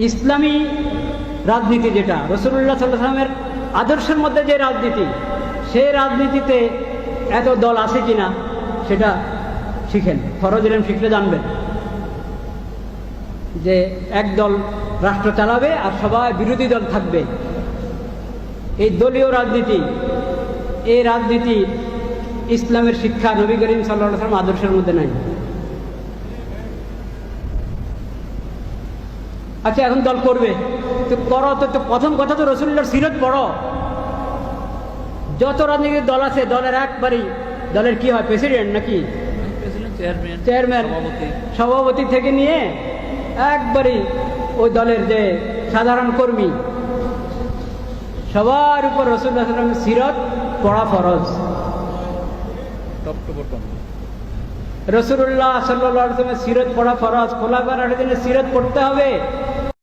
ইসলামী রাজনীতি যেটা রাসূলুল্লাহ সাল্লাল্লাহু আলাইহি ওয়াসাল্লামের আদর্শের মধ্যে যে রাজনীতি, সেই রাজনীতিতে এত দল আছে কিনা সেটা শিখেন। ফরজ ইলম শিখলে জানবেন যে এক দল রাষ্ট্র চালাবে আর সবাই বিরোধী দল থাকবে। এই দলীয় রাজনীতি, এই রাজনীতি ইসলামের শিক্ষা নবী করিম সাল্লাল্লাহু আলাইহি ওয়াসাল্লাম আদর্শের মধ্যে নাই। আচ্ছা, এখন দল করবে তো করো, তো প্রথম কথা তো রাসূলুল্লাহর সিরত পড়ো। যত রাজনৈতিক দল আছে দলের একবারই, দলের কি হয়, প্রেসিডেন্ট নাকি চেয়ারম্যান, সভাপতি থেকে নিয়ে একবারই ওই দলের যে সাধারণ কর্মী, সবার উপর রাসূলুল্লাহ সাল্লাল্লাহু আলাইহি ওয়াসাল্লামের সিরত পড়া ফরজ। রাসূলুল্লাহ সাল্লাল্লাহু আলাইহি ওয়াসাল্লামের সিরত পড়া ফরজ। খোলাফায়ে রাশিদিনের সিরত পড়তে হবে।